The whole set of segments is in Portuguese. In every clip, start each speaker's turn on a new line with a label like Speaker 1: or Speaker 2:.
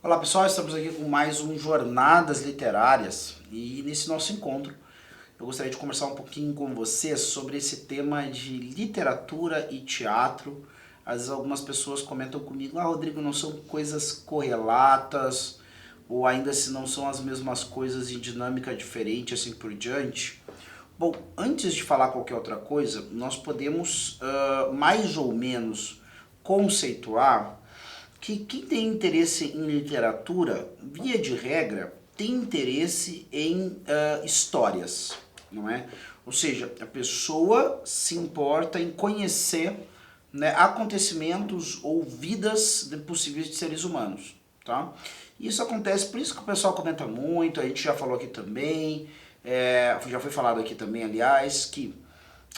Speaker 1: Olá pessoal, estamos aqui com mais um Jornadas Literárias e nesse nosso encontro eu gostaria de conversar um pouquinho com vocês sobre esse tema de literatura e teatro. Às vezes algumas pessoas comentam comigo, Rodrigo, não são coisas correlatas ou ainda se não são as mesmas coisas em dinâmica diferente, assim por diante. Bom, antes de falar qualquer outra coisa, nós podemos mais ou menos conceituar que quem tem interesse em literatura, via de regra, tem interesse em histórias, não é? Ou seja, a pessoa se importa em conhecer, né, acontecimentos ou vidas de possíveis de seres humanos, tá? Isso acontece, por isso que o pessoal comenta muito, a gente já falou aqui também, já foi falado aqui também, aliás, que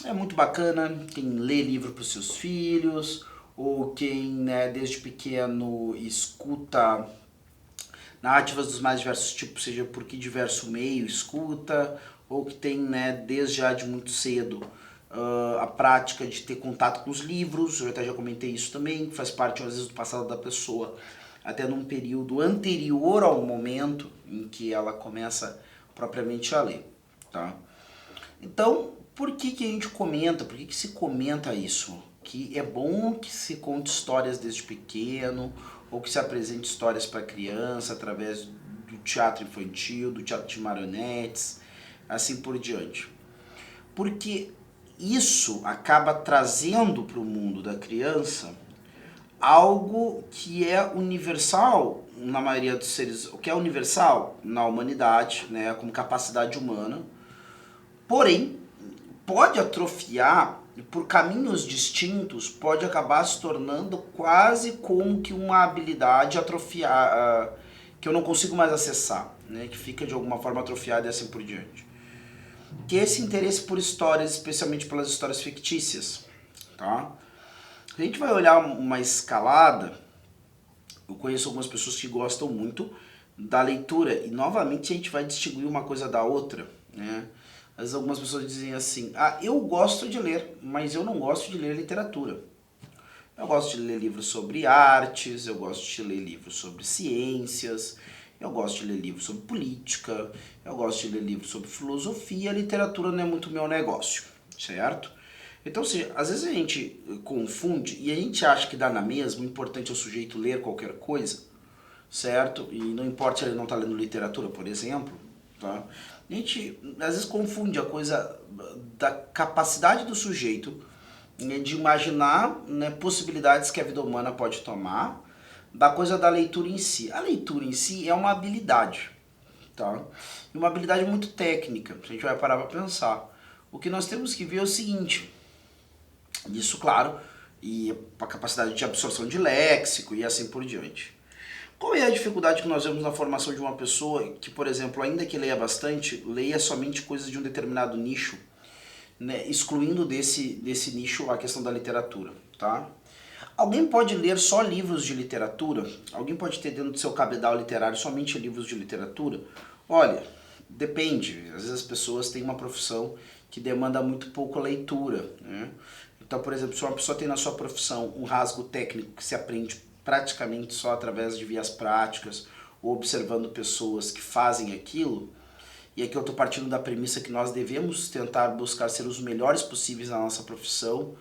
Speaker 1: é muito bacana quem lê livro para os seus filhos, ou quem, né, desde pequeno escuta narrativas dos mais diversos tipos, seja por que diverso meio escuta, ou que tem, né, desde já de muito cedo a prática de ter contato com os livros. Eu até já comentei isso também, que faz parte às vezes do passado da pessoa, até num período anterior ao momento em que ela começa propriamente a ler, tá? Então, por que, que a gente comenta, por que, que se comenta isso? Que é bom que se conte histórias desde pequeno, ou que se apresente histórias para criança através do teatro infantil, do teatro de marionetes, assim por diante. Porque isso acaba trazendo para o mundo da criança algo que é universal na maioria dos seres, o que é universal na humanidade, né, como capacidade humana, porém pode atrofiar e por caminhos distintos pode acabar se tornando quase como que uma habilidade atrofiada, que eu não consigo mais acessar, né, que fica de alguma forma atrofiada e assim por diante. Que é esse interesse por histórias, especialmente pelas histórias fictícias, tá? A gente vai olhar uma escalada, eu conheço algumas pessoas que gostam muito da leitura e novamente a gente vai distinguir uma coisa da outra, né? Às vezes algumas pessoas dizem assim, eu gosto de ler, mas eu não gosto de ler literatura. Eu gosto de ler livros sobre artes, eu gosto de ler livros sobre ciências, eu gosto de ler livros sobre política, eu gosto de ler livros sobre filosofia, a literatura não é muito meu negócio, certo? Então, ou seja, às vezes a gente confunde e a gente acha que dá na mesma, o importante é o sujeito ler qualquer coisa, certo? E não importa se ele não está lendo literatura, por exemplo, tá? A gente às vezes confunde a coisa da capacidade do sujeito, né, de imaginar, né, possibilidades que a vida humana pode tomar, da coisa da leitura em si. A leitura em si é uma habilidade, tá? E uma habilidade muito técnica, se a gente vai parar para pensar. O que nós temos que ver é o seguinte, isso claro, e a capacidade de absorção de léxico e assim por diante. Qual é a dificuldade que nós vemos na formação de uma pessoa que, por exemplo, ainda que leia bastante, leia somente coisas de um determinado nicho, né, excluindo desse nicho a questão da literatura, tá? Alguém pode ler só livros de literatura? Alguém pode ter dentro do seu cabedal literário somente livros de literatura? Olha, depende. Às vezes as pessoas têm uma profissão que demanda muito pouco leitura, né? Então, por exemplo, se uma pessoa tem na sua profissão um rasgo técnico que se aprende praticamente só através de vias práticas ou observando pessoas que fazem aquilo, e aqui eu estou partindo da premissa que nós devemos tentar buscar ser os melhores possíveis na nossa profissão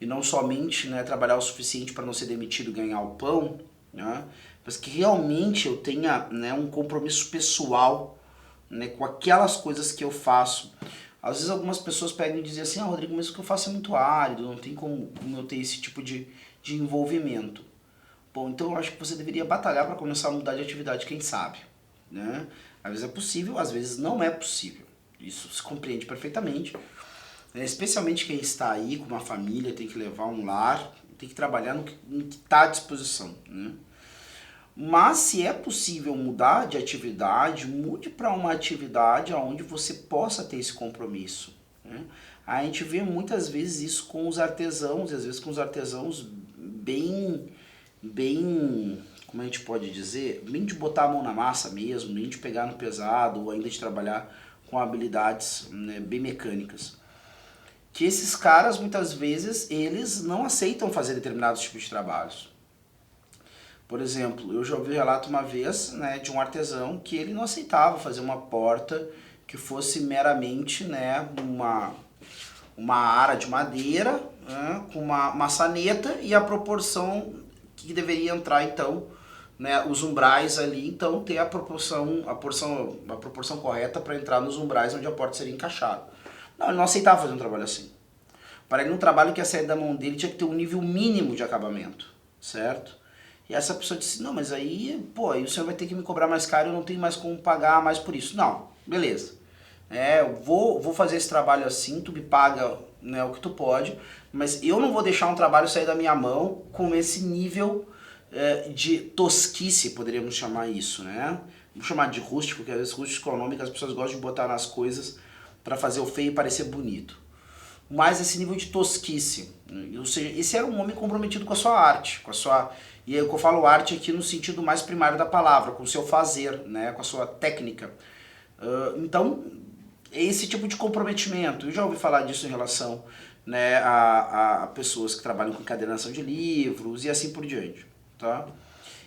Speaker 1: e não somente, né, trabalhar o suficiente para não ser demitido e ganhar o pão, né, mas que realmente eu tenha, né, um compromisso pessoal, né, com aquelas coisas que eu faço. Às vezes algumas pessoas pegam e dizem assim, Rodrigo, mas o que eu faço é muito árido, não tem como eu ter esse tipo de envolvimento. Bom, então eu acho que você deveria batalhar para começar a mudar de atividade, quem sabe, né? Às vezes é possível, às vezes não é possível. Isso se compreende perfeitamente, né? Especialmente quem está aí com uma família, tem que levar um lar, tem que trabalhar no que está à disposição, né? Mas se é possível mudar de atividade, mude para uma atividade onde você possa ter esse compromisso, né? A gente vê muitas vezes isso com os artesãos, e às vezes com os artesãos bem, como a gente pode dizer, bem de botar a mão na massa mesmo, nem de pegar no pesado, ou ainda de trabalhar com habilidades, né, bem mecânicas. Que esses caras, muitas vezes, eles não aceitam fazer determinados tipos de trabalhos. Por exemplo, eu já ouvi relato uma vez, né, de um artesão que ele não aceitava fazer uma porta que fosse meramente, né, uma ara de madeira, né, com uma maçaneta e a proporção que deveria entrar então, né, os umbrais ali, então ter a proporção correta para entrar nos umbrais onde a porta seria encaixada. Não, ele não aceitava fazer um trabalho assim. Para ele, um trabalho que ia sair da mão dele tinha que ter um nível mínimo de acabamento, certo? E essa pessoa disse, não, mas aí, pô, aí o senhor vai ter que me cobrar mais caro, eu não tenho mais como pagar mais por isso. Não, beleza. Eu vou fazer esse trabalho assim, tu me paga, né, o que tu pode, mas eu não vou deixar um trabalho sair da minha mão com esse nível de tosquice, poderíamos chamar isso, né? Vamos chamar de rústico, porque às vezes rústico é o nome que as pessoas gostam de botar nas coisas para fazer o feio parecer bonito. Mas esse nível de tosquice, ou seja, esse era um homem comprometido com a sua arte, e eu falo arte aqui no sentido mais primário da palavra, com o seu fazer, né, com a sua técnica. Então, esse tipo de comprometimento, eu já ouvi falar disso em relação, né, a pessoas que trabalham com encadernação de livros e assim por diante, tá?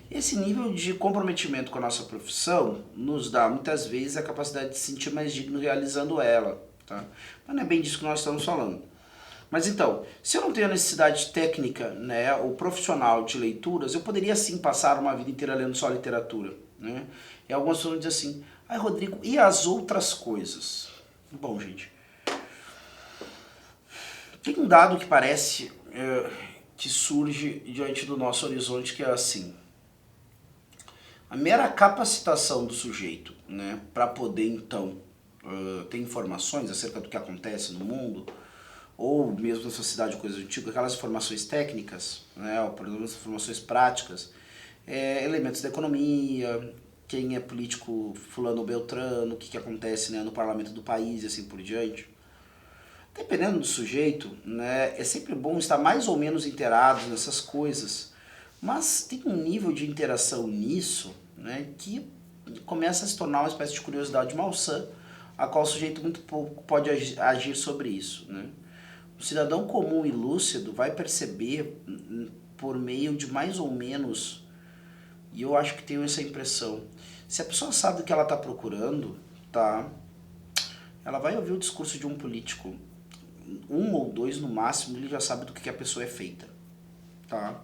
Speaker 1: Esse nível de comprometimento com a nossa profissão nos dá muitas vezes a capacidade de se sentir mais digno realizando ela, tá? Mas não é bem disso que nós estamos falando. Mas então, se eu não tenho a necessidade técnica, né, ou profissional de leituras, eu poderia sim passar uma vida inteira lendo só literatura, né? E algumas pessoas dizem assim, ai Rodrigo, e as outras coisas? Bom, gente, tem um dado que parece que surge diante do nosso horizonte que é assim, a mera capacitação do sujeito, né, para poder então ter informações acerca do que acontece no mundo, ou mesmo na sociedade, coisas do tipo, aquelas informações técnicas, né, ou por exemplo, informações práticas, elementos da economia, quem é político fulano ou beltrano, o que acontece, né, no parlamento do país e assim por diante. Dependendo do sujeito, né, é sempre bom estar mais ou menos inteirado nessas coisas, mas tem um nível de interação nisso, né, que começa a se tornar uma espécie de curiosidade malsã, a qual o sujeito muito pouco pode agir sobre isso, né? O cidadão comum e lúcido vai perceber por meio de mais ou menos, e eu acho que tenho essa impressão, se a pessoa sabe o que ela está procurando, tá? Ela vai ouvir o discurso de um político, um ou dois no máximo, ele já sabe do que a pessoa é feita, tá?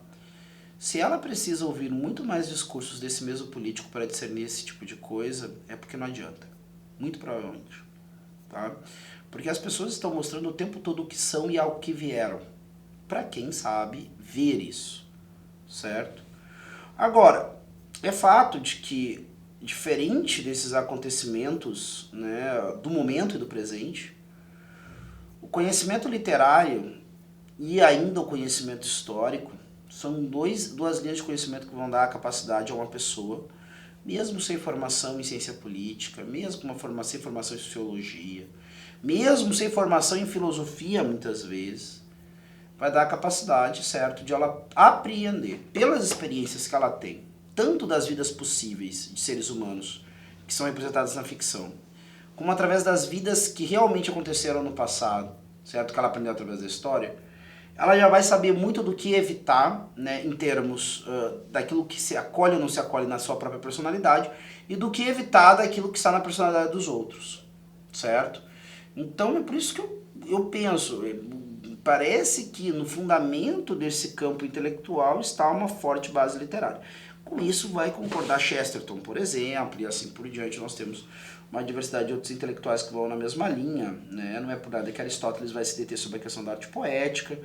Speaker 1: Se ela precisa ouvir muito mais discursos desse mesmo político para discernir esse tipo de coisa, é porque não adianta. Muito provavelmente, tá? Porque as pessoas estão mostrando o tempo todo o que são e ao que vieram. Para quem sabe ver isso, certo? Agora, é fato de que, diferente desses acontecimentos, né, do momento e do presente, o conhecimento literário e ainda o conhecimento histórico são duas linhas de conhecimento que vão dar a capacidade a uma pessoa, mesmo sem formação em ciência política, mesmo sem formação em sociologia, mesmo sem formação em filosofia muitas vezes, vai dar a capacidade, certo, de ela apreender pelas experiências que ela tem, tanto das vidas possíveis de seres humanos que são representadas na ficção, como através das vidas que realmente aconteceram no passado, certo, que ela aprendeu através da história, ela já vai saber muito do que evitar, né, em termos daquilo que se acolhe ou não se acolhe na sua própria personalidade e do que evitar daquilo que está na personalidade dos outros, certo? Então é por isso que eu penso, parece que no fundamento desse campo intelectual está uma forte base literária. Com isso vai concordar Chesterton, por exemplo, e assim por diante. Nós temos uma diversidade de outros intelectuais que vão na mesma linha, né? Não é por nada que Aristóteles vai se deter sobre a questão da arte poética,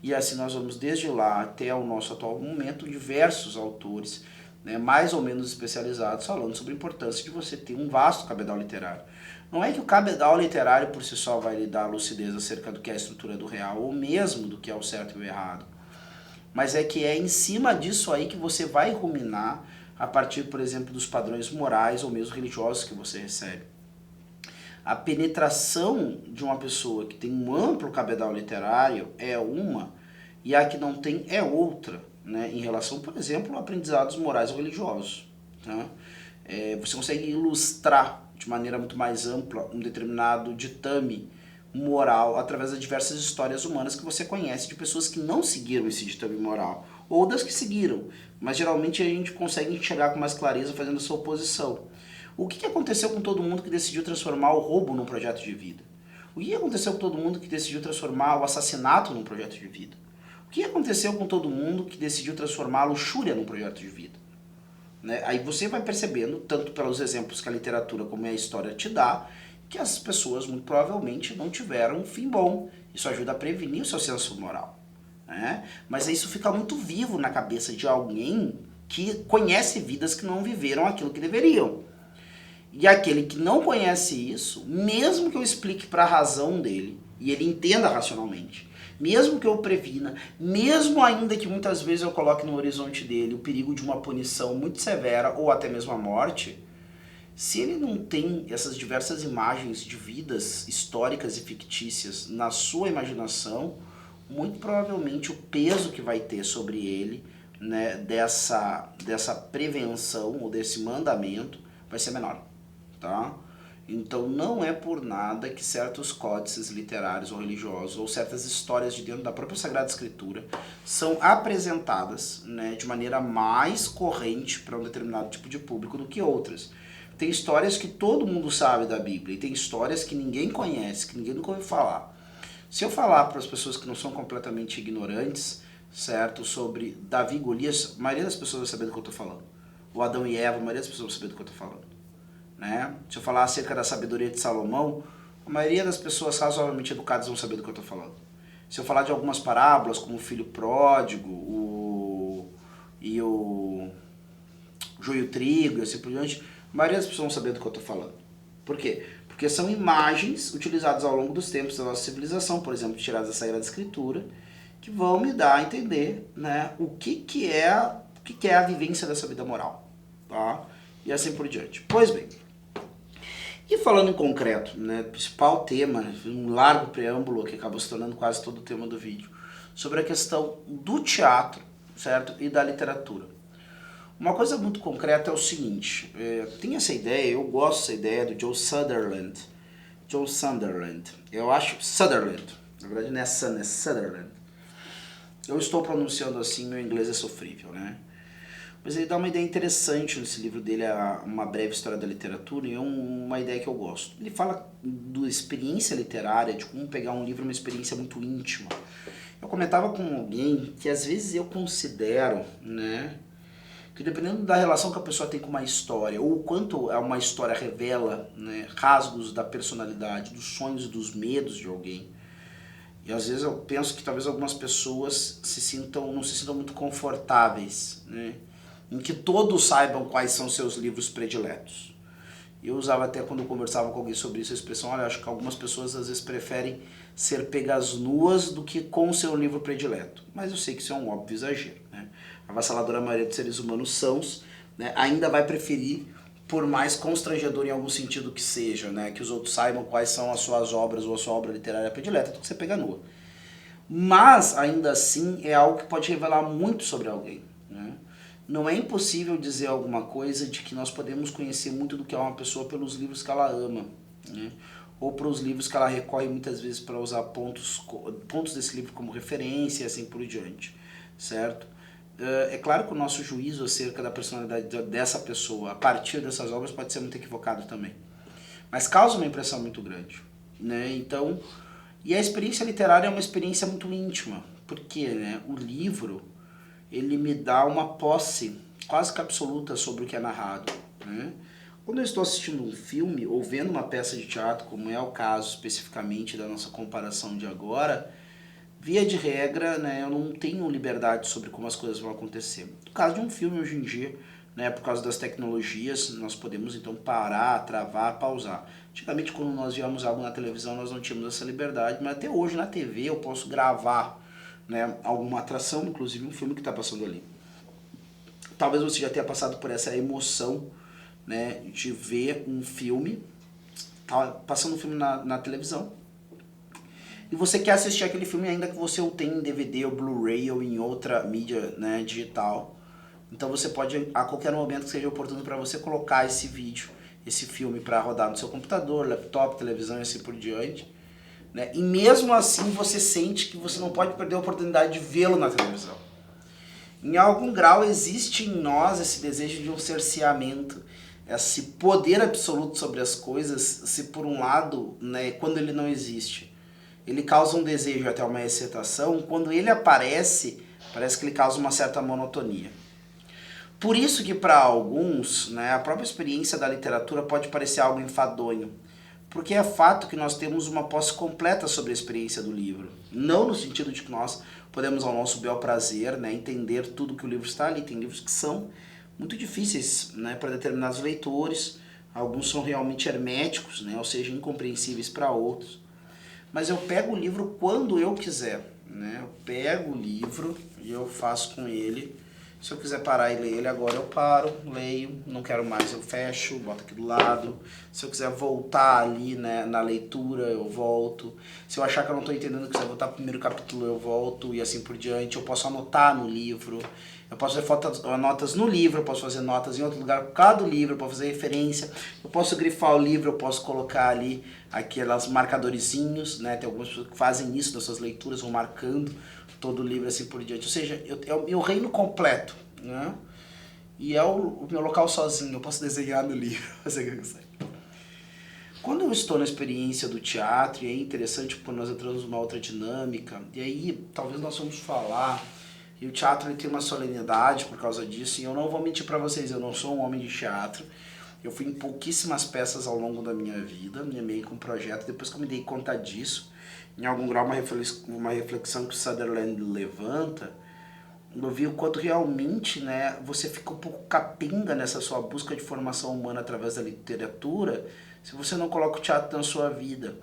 Speaker 1: e assim nós vamos desde lá até o nosso atual momento, diversos autores, né, mais ou menos especializados, falando sobre a importância de você ter um vasto cabedal literário. Não é que o cabedal literário por si só vai lhe dar lucidez acerca do que é a estrutura do real, ou mesmo do que é o certo e o errado, mas é que é em cima disso aí que você vai ruminar a partir, por exemplo, dos padrões morais ou mesmo religiosos que você recebe. A penetração de uma pessoa que tem um amplo cabedal literário é uma, e a que não tem é outra, né, em relação, por exemplo, a aprendizados morais ou religiosos. Tá? Você consegue ilustrar de maneira muito mais ampla um determinado ditame moral através das diversas histórias humanas que você conhece de pessoas que não seguiram esse ditame moral, ou das que seguiram, mas geralmente a gente consegue enxergar com mais clareza fazendo essa oposição. O que aconteceu com todo mundo que decidiu transformar o roubo num projeto de vida? O que aconteceu com todo mundo que decidiu transformar o assassinato num projeto de vida? O que aconteceu com todo mundo que decidiu transformar a luxúria num projeto de vida? Né? Aí você vai percebendo, tanto pelos exemplos que a literatura como a história te dá, que as pessoas muito provavelmente não tiveram um fim bom. Isso ajuda a prevenir o seu senso moral. Né? Mas isso fica muito vivo na cabeça de alguém que conhece vidas que não viveram aquilo que deveriam. E aquele que não conhece isso, mesmo que eu explique para a razão dele, e ele entenda racionalmente, mesmo que eu previna, mesmo ainda que muitas vezes eu coloque no horizonte dele o perigo de uma punição muito severa ou até mesmo a morte, se ele não tem essas diversas imagens de vidas históricas e fictícias na sua imaginação, muito provavelmente o peso que vai ter sobre ele, né, dessa prevenção ou desse mandamento vai ser menor. Tá? Então não é por nada que certos códices literários ou religiosos ou certas histórias de dentro da própria Sagrada Escritura são apresentadas, né, de maneira mais corrente para um determinado tipo de público do que outras. Tem histórias que todo mundo sabe da Bíblia e tem histórias que ninguém conhece, que ninguém nunca ouviu falar. Se eu falar para as pessoas que não são completamente ignorantes, certo, sobre Davi e Golias, a maioria das pessoas vai saber do que eu estou falando. O Adão e Eva, a maioria das pessoas vai saber do que eu estou falando. Né? Se eu falar acerca da sabedoria de Salomão, a maioria das pessoas razoavelmente educadas vão saber do que eu estou falando. Se eu falar de algumas parábolas, como o filho pródigo, e o joio e o trigo, e assim por diante, a maioria das pessoas vão saber do que eu estou falando. Por quê? Porque são imagens utilizadas ao longo dos tempos da nossa civilização, por exemplo, tiradas da Sagrada Escritura, que vão me dar a entender, né, o que é a vivência dessa vida moral. Tá? E assim por diante. Pois bem, e falando em concreto, né, principal tema, um largo preâmbulo que acabou se tornando quase todo o tema do vídeo, sobre a questão do teatro, certo? E da literatura. Uma coisa muito concreta é o seguinte, tem essa ideia, eu gosto dessa ideia do Joe Sutherland. Joe Sutherland. Eu acho Sutherland. Na verdade não é Sun, é Sutherland. Eu estou pronunciando assim, meu inglês é sofrível, né? Mas ele dá uma ideia interessante nesse livro dele, Uma Breve História da Literatura, e é uma ideia que eu gosto. Ele fala da experiência literária, de como pegar um livro, uma experiência muito íntima. Eu comentava com alguém que às vezes eu considero, né, que dependendo da relação que a pessoa tem com uma história, ou o quanto uma história revela, né, rasgos da personalidade, dos sonhos e dos medos de alguém, e às vezes eu penso que talvez algumas pessoas não se sintam muito confortáveis, né, em que todos saibam quais são seus livros prediletos. Eu usava até quando eu conversava com alguém sobre isso a expressão, olha, acho que algumas pessoas às vezes preferem ser pegas nuas do que com o seu livro predileto. Mas eu sei que isso é um óbvio exagero. Né? A avassaladora maioria dos seres humanos sãos, né, ainda vai preferir, por mais constrangedor em algum sentido que seja, né, que os outros saibam quais são as suas obras ou a sua obra literária predileta, do que você pegar nua. Mas, ainda assim, é algo que pode revelar muito sobre alguém. Né? Não é impossível dizer alguma coisa de que nós podemos conhecer muito do que é uma pessoa pelos livros que ela ama, né? Ou pelos livros que ela recorre muitas vezes para usar pontos desse livro como referência e assim por diante, certo? É claro que o nosso juízo acerca da personalidade dessa pessoa a partir dessas obras pode ser muito equivocado também, mas causa uma impressão muito grande, né? Então, e a experiência literária é uma experiência muito íntima, porque, né, o livro ele me dá uma posse quase que absoluta sobre o que é narrado. Né? Quando eu estou assistindo um filme ou vendo uma peça de teatro, como é o caso especificamente da nossa comparação de agora, via de regra, né, eu não tenho liberdade sobre como as coisas vão acontecer. No caso de um filme hoje em dia, né, por causa das tecnologias, nós podemos então parar, travar, pausar. Antigamente, quando nós víamos algo na televisão, nós não tínhamos essa liberdade, mas até hoje na TV eu posso gravar, né, alguma atração, inclusive um filme que está passando ali. Talvez você já tenha passado por essa emoção, né, de ver um filme, tá passando um filme na televisão, e você quer assistir aquele filme ainda que você o tenha em DVD ou Blu-ray ou em outra mídia, né, digital. Então você pode, a qualquer momento que seja oportuno para você, colocar esse vídeo, esse filme para rodar no seu computador, laptop, televisão e assim por diante. Né? E mesmo assim você sente que você não pode perder a oportunidade de vê-lo na televisão. Em algum grau existe em nós esse desejo de um cerceamento, esse poder absoluto sobre as coisas, se por um lado, né, quando ele não existe, ele causa um desejo até uma excitação, quando ele aparece, parece que ele causa uma certa monotonia. Por isso que para alguns, né, a própria experiência da literatura pode parecer algo enfadonho, porque é fato que nós temos uma posse completa sobre a experiência do livro. Não no sentido de que nós podemos ao nosso bel prazer, né, entender tudo que o livro está ali. Tem livros que são muito difíceis, né, para determinados leitores, alguns são realmente herméticos, né, ou seja, incompreensíveis para outros. Mas eu pego o livro quando eu quiser, né? Eu pego o livro e eu faço com ele. Se eu quiser parar e ler ele agora, eu paro, leio, não quero mais, eu fecho, boto aqui do lado. Se eu quiser voltar ali, né, na leitura, eu volto. Se eu achar que eu não estou entendendo, quiser voltar para o primeiro capítulo, eu volto e assim por diante. Eu posso anotar no livro, eu posso fazer notas no livro, eu posso fazer notas em outro lugar por causa do livro, eu posso fazer referência, eu posso grifar o livro, eu posso colocar ali aquelas marcadorzinhos, né? Tem algumas pessoas que fazem isso nas suas leituras, vão marcando todo o livro assim por diante. Ou seja, é o meu reino completo, né? E é o meu local sozinho, eu posso desenhar no livro, fazer o que eu quiser. Quando eu estou na experiência do teatro, e é interessante porque nós entramos numa outra dinâmica, e aí talvez nós vamos falar, e o teatro ele tem uma solenidade por causa disso, e eu não vou mentir para vocês, eu não sou um homem de teatro, eu fui em pouquíssimas peças ao longo da minha vida, me amei com o projeto, depois que eu me dei conta disso, em algum grau uma reflexão que o Sutherland levanta, eu vi o quanto realmente, né, você fica um pouco capenga nessa sua busca de formação humana através da literatura, se você não coloca o teatro na sua vida.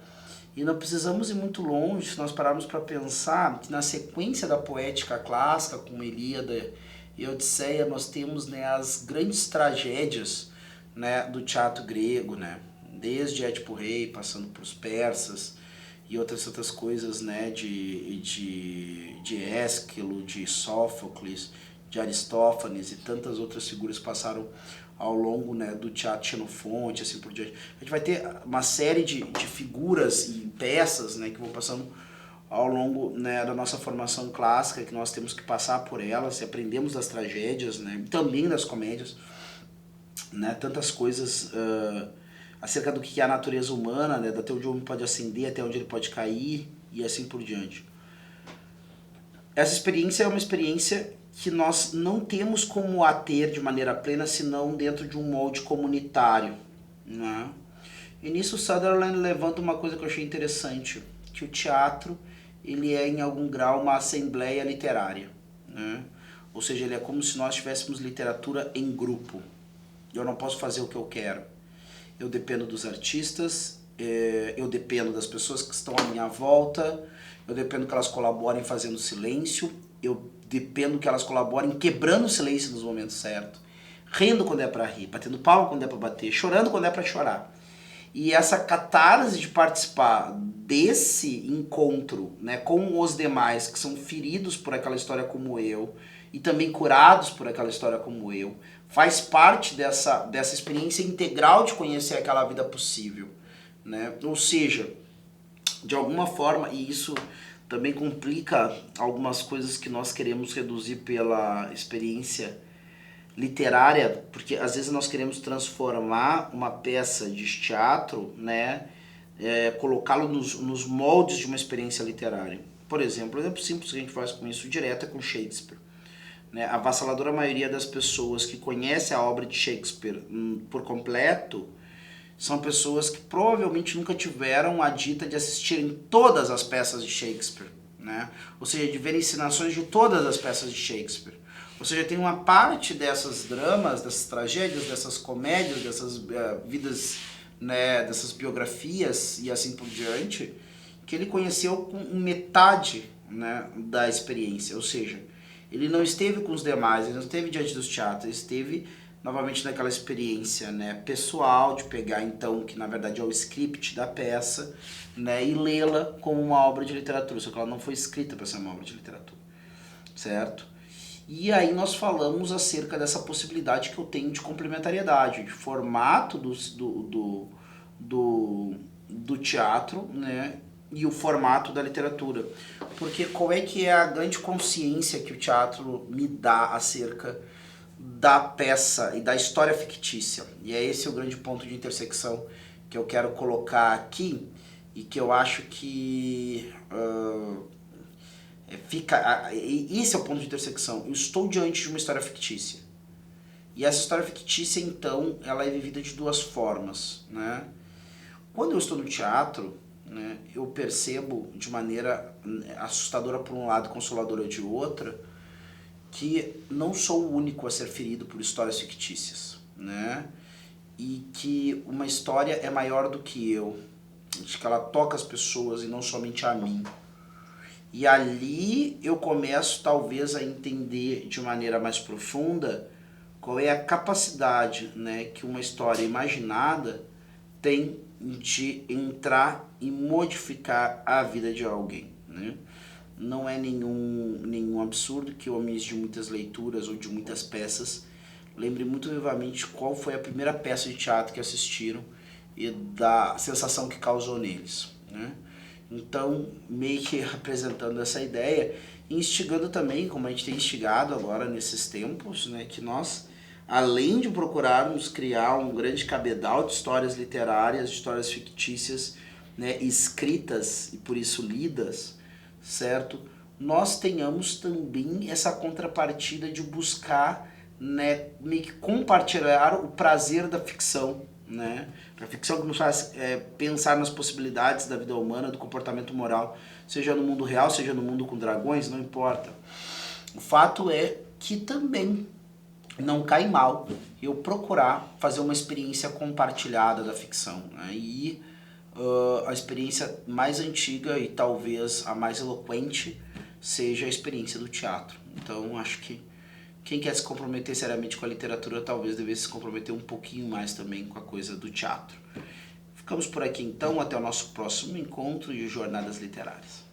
Speaker 1: E não precisamos ir muito longe se nós pararmos para pensar que na sequência da poética clássica, como Ilíada e Odisseia, nós temos, né, as grandes tragédias, né, do teatro grego, né, desde Édipo Rei, passando por os persas e outras coisas, né, de Ésquilo, de Sófocles, de Aristófanes e tantas outras figuras que passaram ao longo, né, do teatro Xenofonte, assim por diante. A gente vai ter uma série de figuras e peças, né, que vão passando ao longo, né, da nossa formação clássica, que nós temos que passar por elas, e aprendemos das tragédias, né, e também das comédias, né, tantas coisas acerca do que é a natureza humana, né, até onde o homem pode ascender, até onde ele pode cair, e assim por diante. Essa experiência é uma experiência que nós não temos como a ter de maneira plena, senão dentro de um molde comunitário, né? E nisso Sutherland levanta uma coisa que eu achei interessante, que o teatro ele é em algum grau uma assembleia literária, né? Ou seja, ele é como se nós tivéssemos literatura em grupo. Eu não posso fazer o que eu quero. Eu dependo dos artistas, eu dependo das pessoas que estão à minha volta, eu dependo que elas colaborem fazendo silêncio, eu dependo que elas colaborem quebrando o silêncio nos momentos certos, rindo quando é para rir, batendo palma quando é para bater, chorando quando é para chorar. E essa catarse de participar desse encontro, né, com os demais que são feridos por aquela história como eu e também curados por aquela história como eu, faz parte dessa experiência integral de conhecer aquela vida possível, né? Ou seja, de alguma forma, e isso também complica algumas coisas que nós queremos reduzir pela experiência literária, porque às vezes nós queremos transformar uma peça de teatro, né, colocá-lo nos moldes de uma experiência literária. Por exemplo, um exemplo simples que a gente faz com isso direto é com Shakespeare. Né? A avassaladora maioria das pessoas que conhece a obra de Shakespeare por completo são pessoas que provavelmente nunca tiveram a dita de assistirem todas as peças de Shakespeare, né? Ou seja, de ver encenações de todas as peças de Shakespeare. Ou seja, tem uma parte dessas dramas, dessas tragédias, dessas comédias, dessas vidas, né, dessas biografias e assim por diante, que ele conheceu com metade, né, da experiência. Ou seja, ele não esteve com os demais, ele não esteve diante dos teatros, ele esteve novamente naquela experiência, né, pessoal de pegar então que na verdade é o script da peça, né, e lê-la como uma obra de literatura, só que ela não foi escrita para ser uma obra de literatura, certo? E aí nós falamos acerca dessa possibilidade que eu tenho de complementariedade, de formato do teatro, né, e o formato da literatura. Porque qual é que é a grande consciência que o teatro me dá acerca da peça e da história fictícia? E é esse o grande ponto de intersecção que eu quero colocar aqui e que eu acho que esse é o ponto de intersecção. Eu estou diante de uma história fictícia. E essa história fictícia, então, ela é vivida de duas formas, né? Quando eu estou no teatro, né, eu percebo de maneira assustadora por um lado, consoladora de outra, que não sou o único a ser ferido por histórias fictícias, né? E que uma história é maior do que eu, de que ela toca as pessoas e não somente a mim. E ali eu começo talvez a entender de maneira mais profunda qual é a capacidade, né, que uma história imaginada tem de entrar e modificar a vida de alguém, né? Não é nenhum absurdo que homens de muitas leituras ou de muitas peças lembrem muito vivamente qual foi a primeira peça de teatro que assistiram e da sensação que causou neles, né? Então, meio que apresentando essa ideia, e instigando também, como a gente tem instigado agora nesses tempos, né, que nós, além de procurarmos criar um grande cabedal de histórias literárias, de histórias fictícias, né, escritas e por isso lidas, certo? Nós tenhamos também essa contrapartida de buscar, né, meio que compartilhar o prazer da ficção, né? A ficção que nos faz pensar nas possibilidades da vida humana, do comportamento moral, seja no mundo real, seja no mundo com dragões, não importa. O fato é que também não cai mal eu procurar fazer uma experiência compartilhada da ficção, né? E a experiência mais antiga e talvez a mais eloquente seja a experiência do teatro. Então acho que quem quer se comprometer seriamente com a literatura talvez devesse se comprometer um pouquinho mais também com a coisa do teatro. Ficamos por aqui então, até o nosso próximo encontro de Jornadas Literárias.